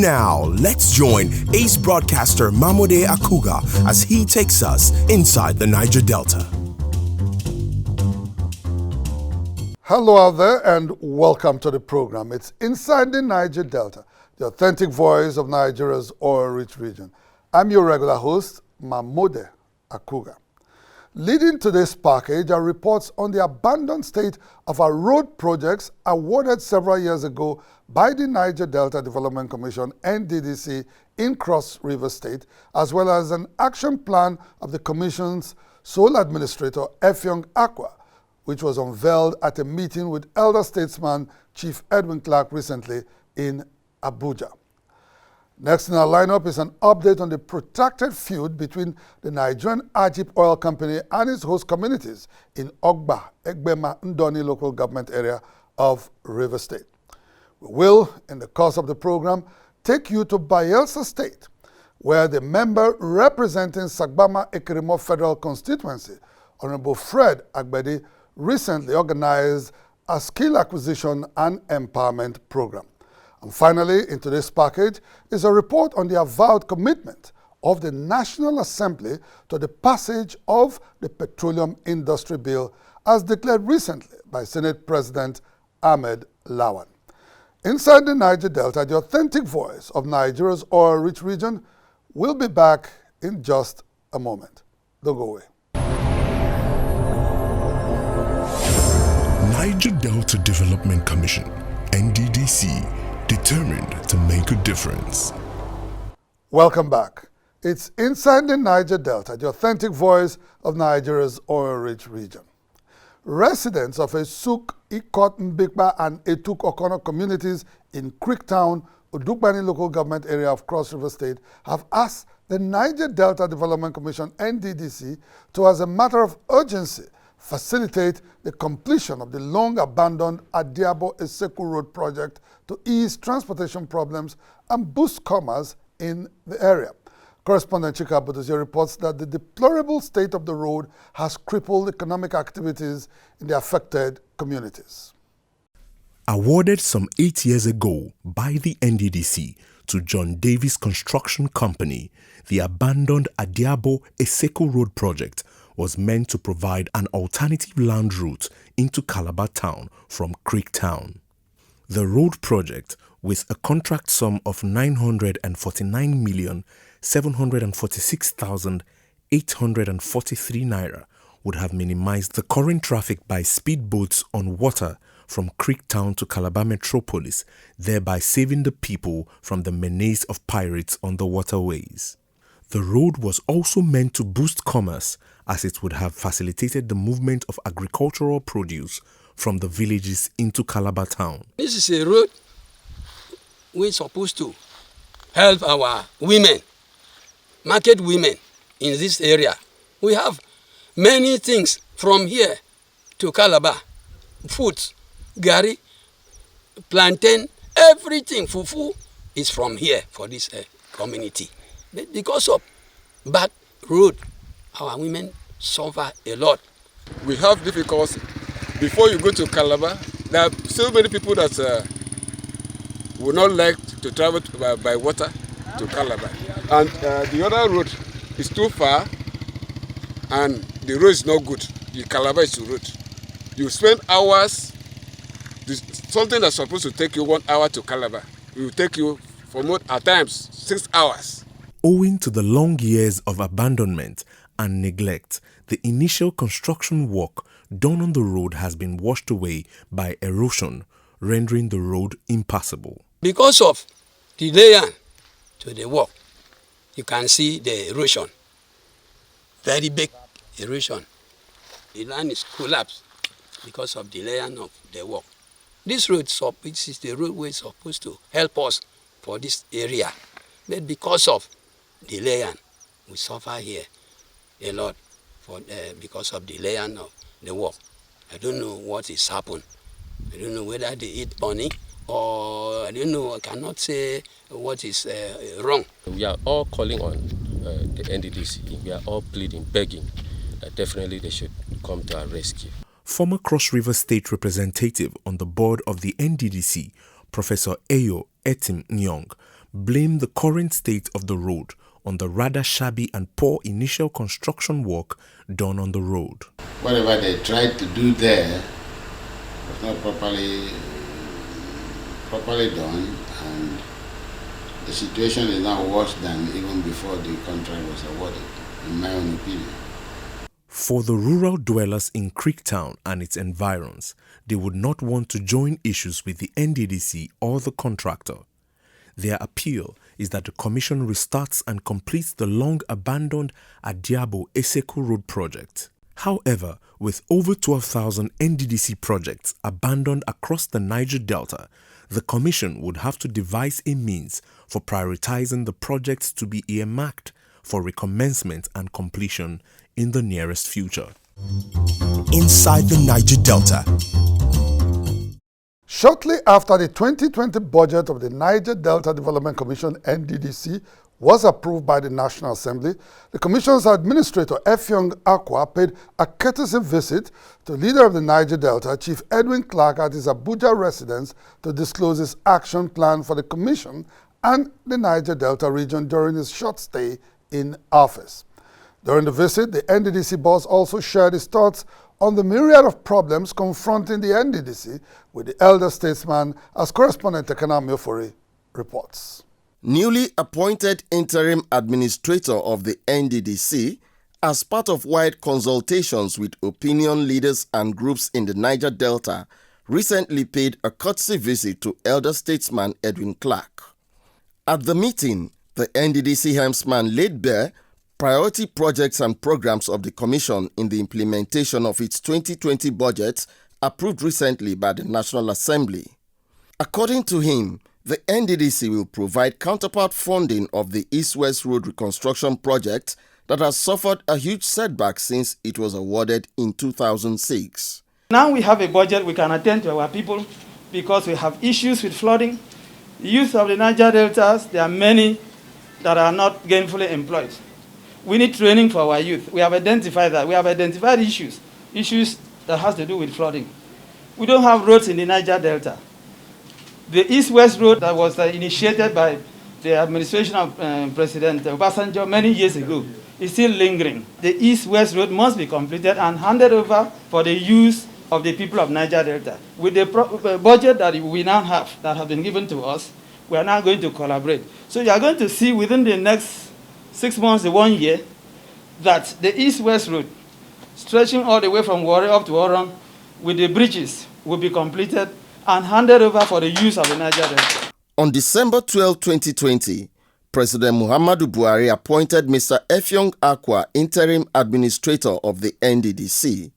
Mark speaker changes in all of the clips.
Speaker 1: And now, let's join ace broadcaster Mamode Akugha as he takes us inside the Niger Delta.
Speaker 2: Hello out there and welcome to the program. It's Inside the Niger Delta, the authentic voice of Nigeria's oil-rich region. I'm your regular host, Mamode Akugha. Leading today's package are reports on the abandoned state of our road projects awarded several years ago by the Niger Delta Development Commission, NDDC, in Cross River State, as well as an action plan of the Commission's sole administrator, EFFIONG AKWA, which was unveiled at a meeting with elder statesman Chief Edwin Clark recently in Abuja. Next in our lineup is an update on the protracted feud between the Nigerian AGIP oil company and its host communities in Ogba, Egbema, Ndoni local government area of River State. We will, in the course of the program, take you to Bayelsa State, where the member representing SAGBAMA EKEREMOR Federal Constituency, Honorable Fred AGBEDI, recently organized a skill acquisition and empowerment program. And finally, in today's package is a report on the avowed commitment of the National Assembly to the passage of the Petroleum Industry Bill as declared recently by Senate President AHMED LAWAN. Inside the Niger Delta, the authentic voice of Nigeria's oil-rich region, will be back in just a moment. Don't go away.
Speaker 1: Niger Delta Development Commission, NDDC, determined to make a difference.
Speaker 2: Welcome back. It's Inside the Niger Delta, the authentic voice of Nigeria's oil-rich region. Residents of Esuk, Ikot, Mbikba, and Etuk Okono communities in Creektown, ODUKPANI local government area of Cross River State have asked the Niger Delta Development Commission, NDDC, to, as a matter of urgency, facilitate the completion of the long-abandoned Adiabo-Eseku Road project to ease transportation problems and boost commerce in the area. Correspondent Chika Buduzi reports that the deplorable state of the road has crippled economic activities in the affected communities.
Speaker 1: Awarded some 8 years ago by the NDDC to John Davis Construction Company, the abandoned Adiabo-Eseku Road project was meant to provide an alternative land route into Calabar town from Creektown. The road project, with a contract sum of 949,746,843 naira, would have minimized the current traffic by speedboats on water from Creektown to Calabar metropolis, thereby saving the people from the menace of pirates on the waterways. The road was also meant to boost commerce, as it would have facilitated the movement of agricultural produce from the villages into Calabar town.
Speaker 3: This is a road we're supposed to help our women, market women in this area. We have many things from here to Calabar, foods, gari, plantain, everything, fufu is from here for this community. But because of bad road, our women suffer a lot.
Speaker 4: We have difficulties. Before you go to Calabar, there are so many people that would not like to travel by water to Calabar. And the other road is too far and the road is not good. The Calabar is the road. You spend hours, something that's supposed to take you 1 hour to Calabar, it will take you for more, at times 6 hours.
Speaker 1: Owing to the long years of abandonment and neglect, the initial construction work done on the road has been washed away by erosion, rendering the road impassable.
Speaker 3: Because of the delay to the work, you can see the erosion, very big erosion. The land is collapsed because of the delay of the work. This road is the roadway supposed to help us for this area, but because of delay, we suffer here a lot because of delay of the work. I don't know what is happened. I don't know whether they eat money or I don't know. I cannot say what is wrong.
Speaker 5: We are all calling on the NDDC. We are all pleading, begging that definitely they should come to our rescue.
Speaker 1: Former Cross River State representative on the board of the NDDC, Professor Ayo Etim Nyong, blamed the current state of the road on the rather shabby and poor initial construction work done on the road.
Speaker 6: Whatever they tried to do there was not properly done, and the situation is now worse than even before the contract was awarded, in my own opinion.
Speaker 1: For the rural dwellers in Creektown and its environs, they would not want to join issues with the NDDC or the contractor. Their appeal is that the Commission restarts and completes the long-abandoned Adiabo-Eseku Road project. However, with over 12,000 NDDC projects abandoned across the Niger Delta, the Commission would have to devise a means for prioritizing the projects to be earmarked for recommencement and completion in the nearest future.
Speaker 7: Inside the Niger Delta.
Speaker 2: Shortly after the 2020 budget of the Niger Delta Development Commission (NDDC) was approved by the National Assembly, the Commission's administrator, EFFIONG AKWA, paid a courtesy visit to leader of the Niger Delta, Chief Edwin Clark, at his Abuja residence to disclose his action plan for the Commission and the Niger Delta region during his short stay in office. During the visit, the NDDC boss also shared his thoughts on the myriad of problems confronting the NDDC with the elder statesman, as correspondent Tekena Miofori reports.
Speaker 8: Newly appointed interim administrator of the NDDC, as part of wide consultations with opinion leaders and groups in the Niger Delta, recently paid a courtesy visit to elder statesman Edwin Clark. At the meeting, the NDDC helmsman laid bare priority projects and programs of the Commission in the implementation of its 2020 budget approved recently by the National Assembly. According to him, the NDDC will provide counterpart funding of the East-West Road reconstruction project that has suffered a huge setback since it was awarded in 2006.
Speaker 9: Now we have a budget we can attend to our people because we have issues with flooding. The youth of the Niger Deltas, there are many that are not gainfully employed. We need training for our youth. We have identified that. We have identified issues that has to do with flooding. We don't have roads in the Niger Delta. The East-West Road that was initiated by the administration of President Obasanjo many years ago is still lingering. The East-West Road must be completed and handed over for the use of the people of Niger Delta. With the budget that we now have, that has been given to us, we are now going to collaborate. So you are going to see within the next 6 months to 1 year, that the East-West Road, stretching all the way from Warri up to Oron, with the bridges, will be completed and handed over for the use of the Niger Delta.
Speaker 8: On December 12, 2020, President Muhammadu Buhari appointed Mr. EFFIONG AKWA interim administrator of the NDDC.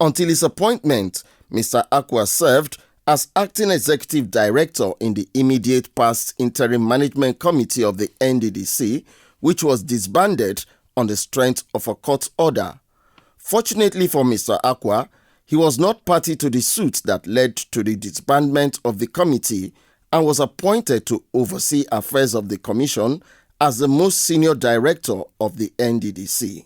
Speaker 8: Until his appointment, Mr. AKWA served as acting executive director in the immediate past interim management committee of the NDDC, which was disbanded on the strength of a court order. Fortunately for Mr. AKWA, he was not party to the suit that led to the disbandment of the committee and was appointed to oversee affairs of the Commission as the most senior director of the NDDC.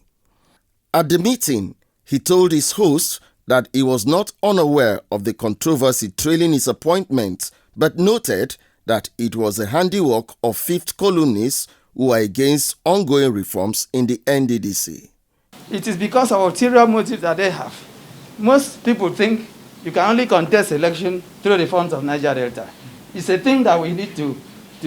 Speaker 8: At the meeting, he told his host that he was not unaware of the controversy trailing his appointment, but noted that it was the handiwork of fifth columnists who are against ongoing reforms in the NDDC.
Speaker 9: It is because of ulterior motives that they have. Most people think you can only contest election through the funds of Niger Delta. It's a thing that we need to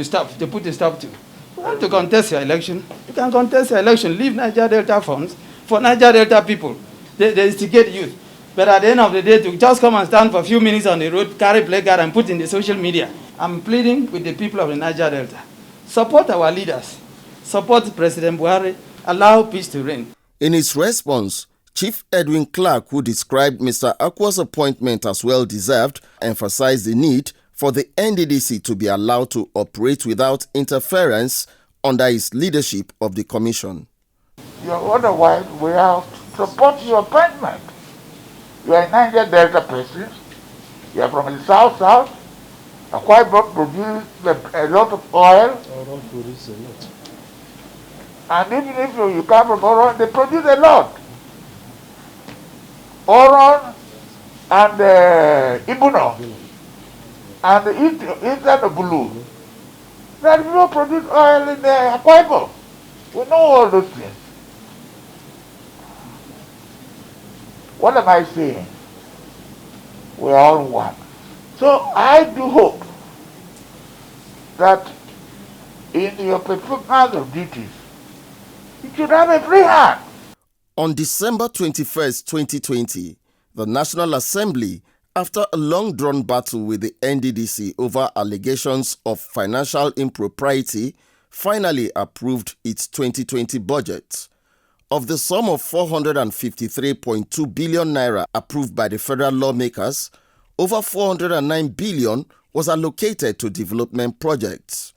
Speaker 9: stop, to put a stop to. If you want to contest your election, you can contest your election. Leave Niger Delta funds for Niger Delta people. They instigate youth. But at the end of the day, to just come and stand for a few minutes on the road, carry placard and put in the social media. I'm pleading with the people of the Niger Delta. Support our leaders. Support President Buhari. Allow peace to reign.
Speaker 8: In his response, Chief Edwin Clark, who described Mr. AKWA's appointment as well-deserved, emphasized the need for the NDDC to be allowed to operate without interference under his leadership of the Commission.
Speaker 10: Otherwise, we have to support your appointment. You are a Niger Delta person. You are from the south. Akwa Ibom produce a lot of oil.
Speaker 5: Oron produce a lot.
Speaker 10: And even if you come from Oron, they produce a lot. Oron and Ibuno and the Eastern Bulu, that people produce oil in the Akwa. We know all those things. What am I saying? We're all one. So I do hope that in your performance of duties, you should have a free hand.
Speaker 8: On December 21st, 2020, the National Assembly, after a long-drawn battle with the NDDC over allegations of financial impropriety, finally approved its 2020 budget. Of the sum of 453.2 billion naira approved by the federal lawmakers, over 409 billion was allocated to development projects.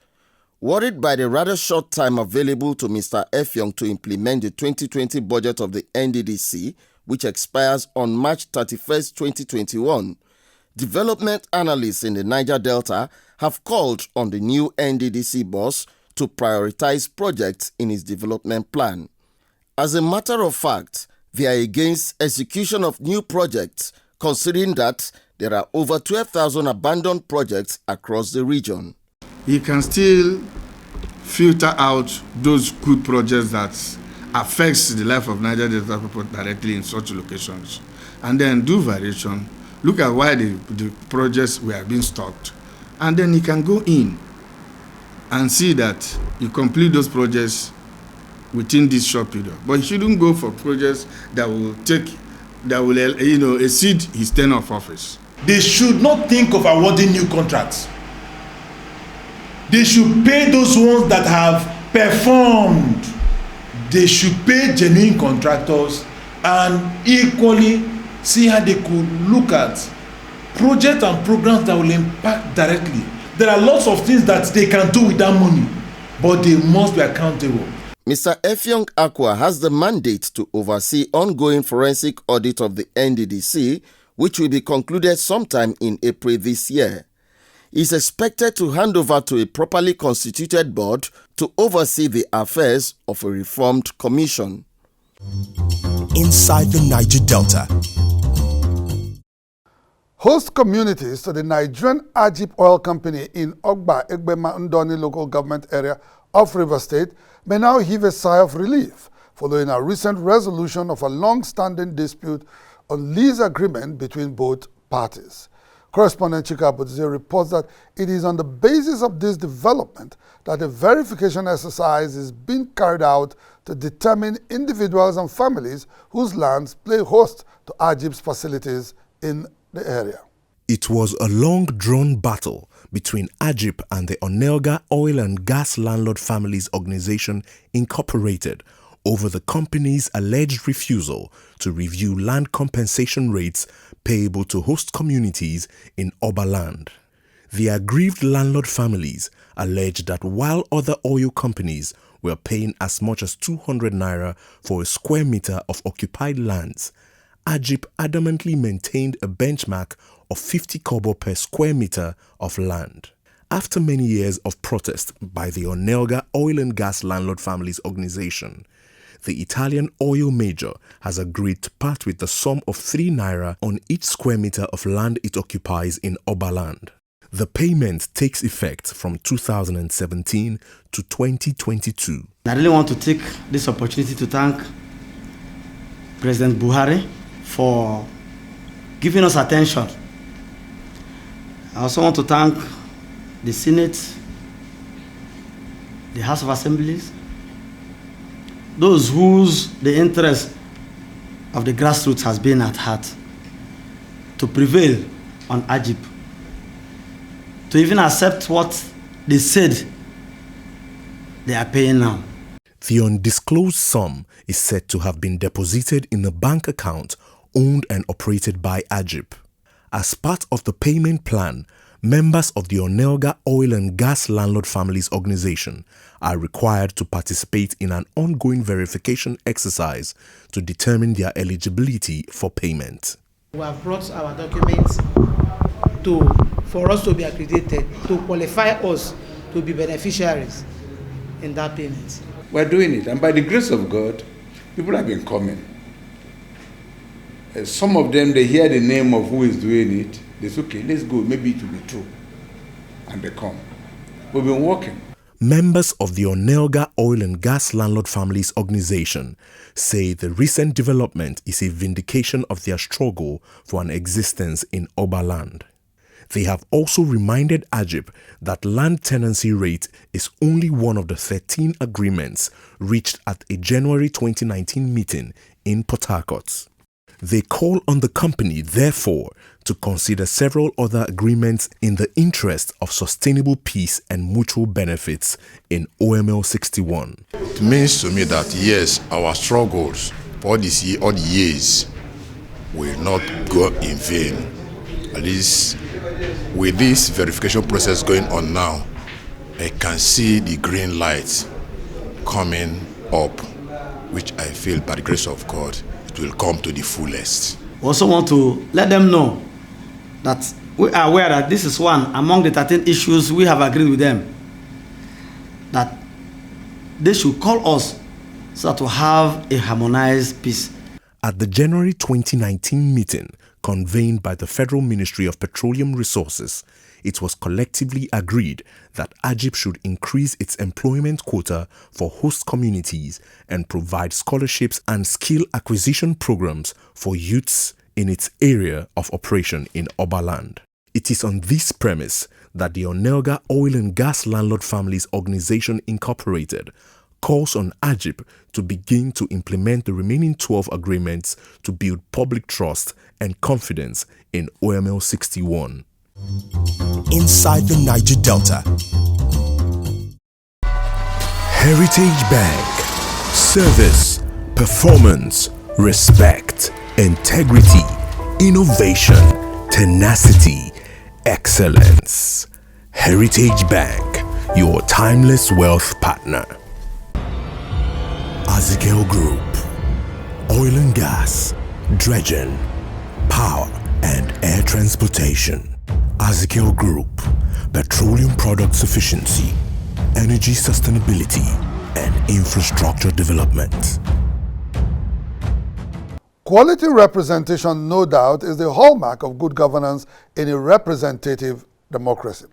Speaker 8: Worried by the rather short time available to Mr. EFFIONG to implement the 2020 budget of the NDDC, which expires on March 31st, 2021, development analysts in the Niger Delta have called on the new NDDC boss to prioritize projects in his development plan. As a matter of fact, they are against execution of new projects, considering that there are over 12,000 abandoned projects across the region.
Speaker 11: You can still filter out those good projects that affects the life of Niger Delta people directly in such locations, and then do variation, look at why the projects were being stopped, and then you can go in and see that you complete those projects within this short period. But you shouldn't go for projects that will exceed his tenure of office.
Speaker 12: They should not think of awarding new contracts. They should pay those ones that have performed. They should pay genuine contractors and equally see how they could look at projects and programs that will impact directly. There are lots of things that they can do with that money, but they must be accountable.
Speaker 8: Mr. EFFIONG AKWA has the mandate to oversee ongoing forensic audit of the NDDC, which will be concluded sometime in April this year. He is expected to hand over to a properly constituted board to oversee the affairs of a reformed commission.
Speaker 7: Inside the Niger Delta.
Speaker 2: Host communities to the Nigerian AGIP oil company in Ogba, Egbema, Ndoni local government area of River State may now heave a sigh of relief following a recent resolution of a long-standing dispute on lease agreement between both parties. Correspondent Chika Abudzize reports that it is on the basis of this development that a verification exercise is being carried out to determine individuals and families whose lands play host to AGIP's facilities in the area.
Speaker 1: It was a long-drawn battle between AGIP and the Onelga Oil and Gas Landlord Families Organization Incorporated over the company's alleged refusal to review land compensation rates payable to host communities in OGBALAND. The aggrieved landlord families alleged that while other oil companies were paying as much as 200 naira for a square meter of occupied lands, AGIP adamantly maintained a benchmark of 50 kobo per square meter of land. After many years of protest by the Onelga Oil and Gas Landlord Families Organization, the Italian oil major has agreed to part with the sum of 3 naira on each square meter of land it occupies in OGBALAND. The payment takes effect from 2017 to 2022.
Speaker 9: I really want to take this opportunity to thank President Buhari for giving us attention. I also want to thank the Senate, the House of Assemblies, those whose the interest of the grassroots has been at heart, to prevail on AGIP, to even accept what they said they are paying now.
Speaker 1: The undisclosed sum is said to have been deposited in a bank account owned and operated by AGIP. As part of the payment plan, members of the Onelga Oil and Gas Landlord Families Organization are required to participate in an ongoing verification exercise to determine their eligibility for payment.
Speaker 13: We have brought our documents for us to be accredited, to qualify us to be beneficiaries in that payment.
Speaker 14: We're doing it, and by the grace of God, people have been coming. Some of them, they hear the name of who is doing it, they say, okay, let's go, maybe it will be true. And they come. We've been working.
Speaker 1: Members of the Onelga Oil and Gas Landlord Families Organization say the recent development is a vindication of their struggle for an existence in OGBALAND. They have also reminded AGIP that land tenancy rate is only one of the 13 agreements reached at a January 2019 meeting in Port Harcourt. They call on the company, therefore, to consider several other agreements in the interest of sustainable peace and mutual benefits in OML 61.
Speaker 15: It means to me that yes, our struggles for all the years will not go in vain. At least with this verification process going on now, I can see the green light coming up, which I feel by the grace of God it will come to the fullest.
Speaker 16: We also want to let them know that we are aware that this is one among the 13 issues we have agreed with them, that they should call us so to have a harmonized peace.
Speaker 1: At the January 2019 meeting convened by the Federal Ministry of Petroleum Resources, it was collectively agreed that AGIP should increase its employment quota for host communities and provide scholarships and skill acquisition programs for youths in its area of operation in OGBALAND. It is on this premise that the Onelga Oil and Gas Landlord Families Organization Incorporated calls on AGIP to begin to implement the remaining 12 agreements to build public trust and confidence in OML 61.
Speaker 7: Inside the Niger Delta. Heritage Bank. Service, performance, respect, integrity, innovation, tenacity, excellence. Heritage Bank, your timeless wealth partner. Azikel Group. Oil and gas, dredging, power and air transportation. Azikel Group, petroleum product sufficiency, energy sustainability, and infrastructure development.
Speaker 2: Quality representation, no doubt, is the hallmark of good governance in a representative democracy.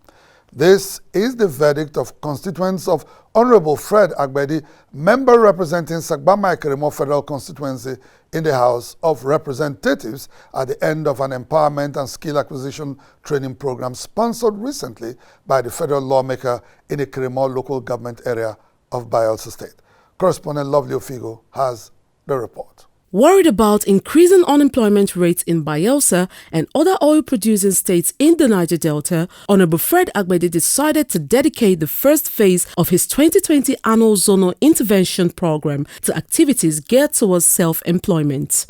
Speaker 2: This is the verdict of constituents of Honorable Fred Agbedi, member representing SAGBAMA EKEREMOR Federal Constituency in the House of Representatives at the end of an empowerment and skill acquisition training program sponsored recently by the federal lawmaker in the EKEREMOR local government area of Bayelsa State. Correspondent Lovely Ofigo has the report.
Speaker 17: Worried about increasing unemployment rates in Bayelsa and other oil-producing states in the Niger Delta, Honorable Fred Agbedi decided to dedicate the first phase of his 2020 annual zonal intervention program to activities geared towards self-employment.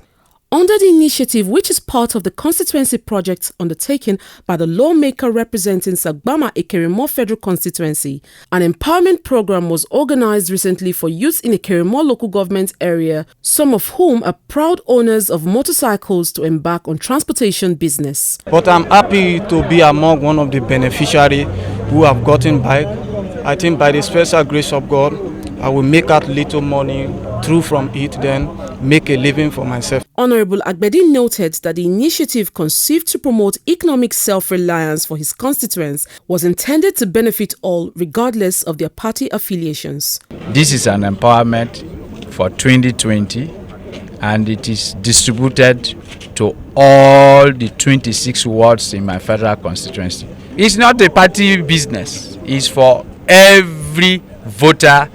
Speaker 17: Under the initiative, which is part of the constituency project undertaken by the lawmaker representing SAGBAMA EKEREMOR Federal Constituency, an empowerment program was organized recently for youths in EKEREMOR local government area, some of whom are proud owners of motorcycles to embark on transportation business.
Speaker 9: But I'm happy to be among one of the beneficiaries who have gotten bike. I think by the special grace of God, I will make out little money through from it, then make a living for myself.
Speaker 17: Honorable Agbedi noted that the initiative conceived to promote economic self-reliance for his constituents was intended to benefit all regardless of their party affiliations.
Speaker 18: This is an empowerment for 2020 and it is distributed to all the 26 wards in my federal constituency. It's not a party business, it's for every voter,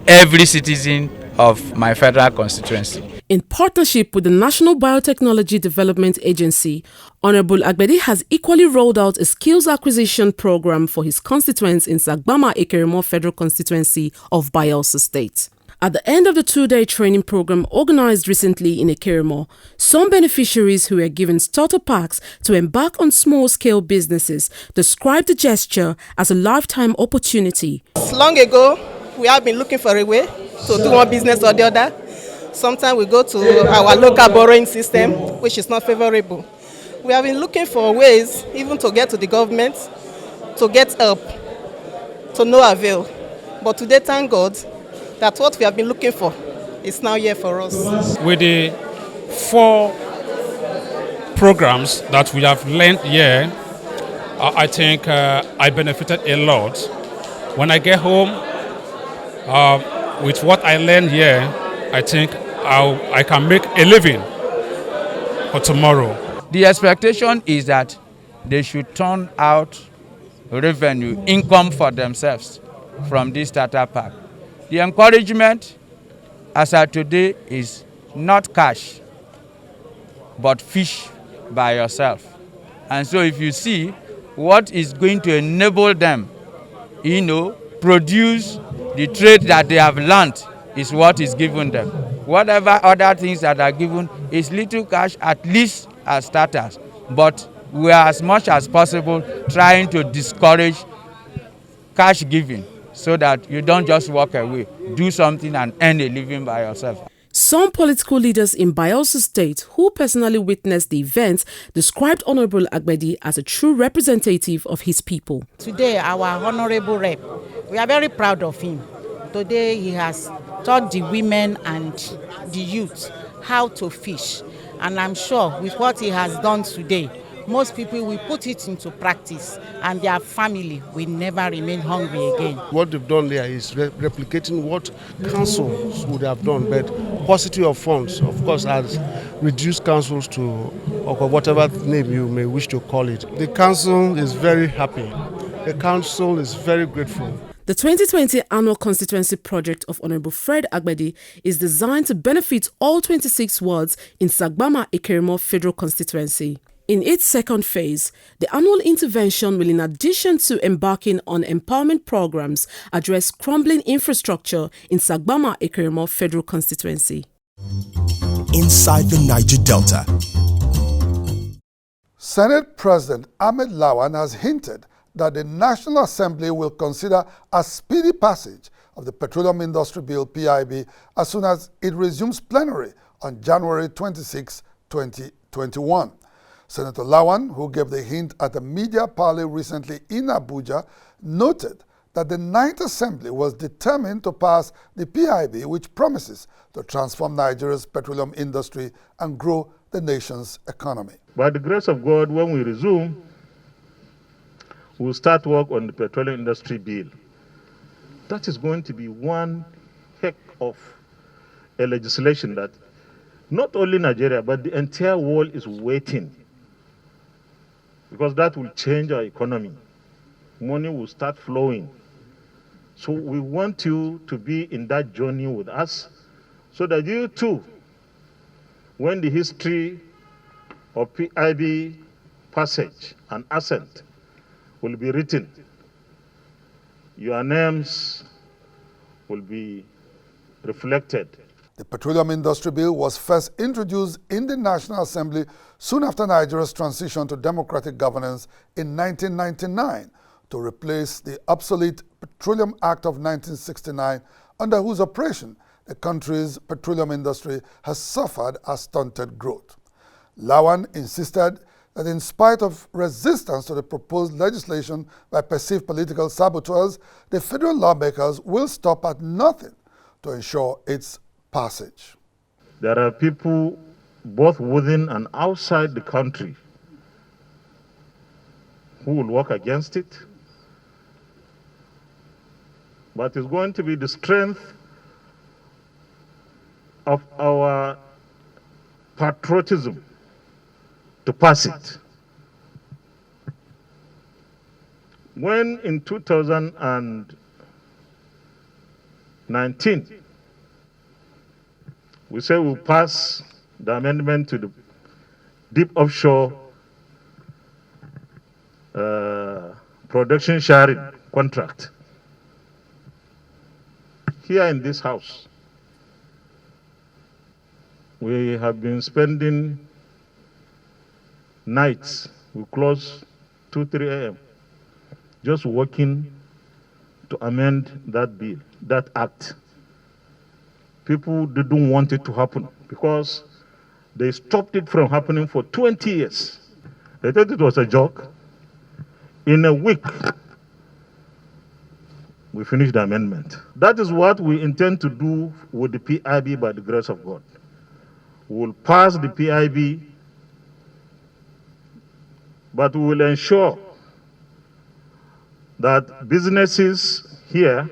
Speaker 18: every citizen of my federal constituency.
Speaker 17: In partnership with the National Biotechnology Development Agency, Honorable Agbedi has equally rolled out a skills acquisition program for his constituents in SAGBAMA EKEREMOR Federal Constituency of Bayelsa State. At the end of the two-day training program organized recently in EKEREMOR, some beneficiaries who were given starter packs to embark on small-scale businesses described the gesture as a lifetime opportunity.
Speaker 19: Long ago, we have been looking for a way to do one business or the other. Sometimes we go to our local borrowing system, which is not favorable. We have been looking for ways even to get to the government, to get help, to no avail. But today, thank God, that what we have been looking for is now here for us.
Speaker 20: With the 4 programs that we have learned here, I think I benefited a lot When I get home, with what I learned here, I think I can make a living for tomorrow.
Speaker 18: The expectation is that they should turn out revenue, income for themselves from this starter pack. The encouragement as of today is not cash, but fish by yourself. And so if you see what is going to enable them, produce the trade that they have learned is what is given them. Whatever other things that are given is little cash, at least as starters. But we are as much as possible trying to discourage cash giving so that you don't just walk away. Do something and earn a living by yourself.
Speaker 17: Some political leaders in Bayelsa State who personally witnessed the events described Honorable Agbedi as a true representative of his people.
Speaker 21: Today, our Honorable Rep, we are very proud of him. Today, he has taught the women and the youth how to fish. And I'm sure with what he has done today, most people will put it into practice and their family will never remain hungry again.
Speaker 22: What they've done there is replicating what councils would have done, but paucity of funds, of course, has reduced councils to or whatever name you may wish to call it. The council is very happy. The council is very grateful.
Speaker 17: The 2020 annual constituency project of Honorable Fred Agbedi is designed to benefit all 26 wards in SAGBAMA EKEREMOR Federal Constituency. In its second phase, the annual intervention will, in addition to embarking on empowerment programs, address crumbling infrastructure in SAGBAMA EKEREMOR Federal Constituency.
Speaker 7: Inside the Niger Delta.
Speaker 2: Senate President AHMED LAWAN has hinted that the National Assembly will consider a speedy passage of the Petroleum Industry Bill (PIB) as soon as it resumes plenary on January 26, 2021. Senator LAWAN, who gave the hint at a media parley recently in Abuja, noted that the Ninth Assembly was determined to pass the PIB, which promises to transform Nigeria's petroleum industry and grow the nation's economy.
Speaker 23: By the grace of God, when we resume, we'll start work on the Petroleum Industry Bill. That is going to be one heck of a legislation that not only Nigeria, but the entire world is waiting, because that will change our economy. Money will start flowing. So we want you to be in that journey with us, so that you too, when the history of PIB passage and assent will be written, your names will be reflected.
Speaker 2: The Petroleum Industry Bill was first introduced in the National Assembly soon after Nigeria's transition to democratic governance in 1999 to replace the obsolete Petroleum Act of 1969, under whose operation the country's petroleum industry has suffered a stunted growth. LAWAN insisted that in spite of resistance to the proposed legislation by perceived political saboteurs, the federal lawmakers will stop at nothing to ensure its passage.
Speaker 23: There are people both within and outside the country who will work against it, but it's going to be the strength of our patriotism to pass it. When in 2019, we said we'll pass the amendment to the deep offshore production sharing contract. Here in this house, we have been spending nights. We close 2, 3 a.m. just working to amend that bill, that act. People didn't want it to happen because they stopped it from happening for 20 years. They thought it was a joke. In a week, we finished the amendment. That is what we intend to do with the PIB by the grace of God. We will pass the PIB, but we will ensure that businesses here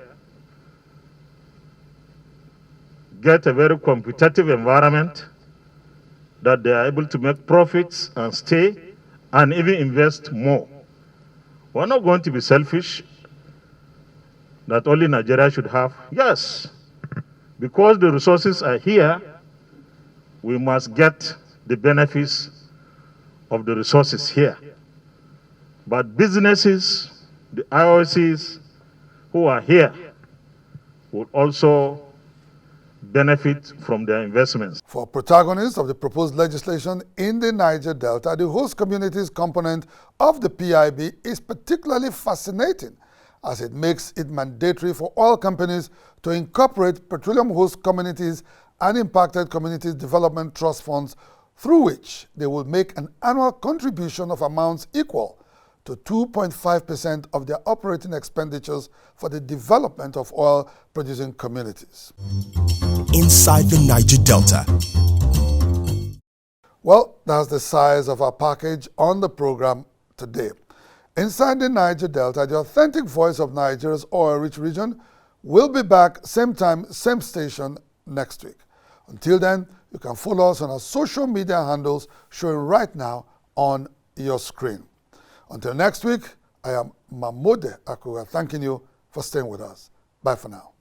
Speaker 23: get a very competitive environment, that they are able to make profits and stay and even invest more. We're not going to be selfish that only Nigeria should have. Yes, because the resources are here, we must get the benefits of the resources here. But businesses, the IOCs who are here will also benefit from their investments.
Speaker 2: For protagonists of the proposed legislation in the Niger Delta, the host communities component of the PIB is particularly fascinating, as it makes it mandatory for oil companies to incorporate petroleum host communities and impacted communities development trust funds, through which they will make an annual contribution of amounts equal to 2.5% of their operating expenditures for the development of oil-producing communities.
Speaker 7: Inside the Niger Delta.
Speaker 2: Well, that's the size of our package on the program today. Inside the Niger Delta, the authentic voice of Nigeria's oil-rich region will be back same time, same station next week. Until then, you can follow us on our social media handles showing right now on your screen. Until next week, I am Mamode Akugha, thanking you for staying with us. Bye for now.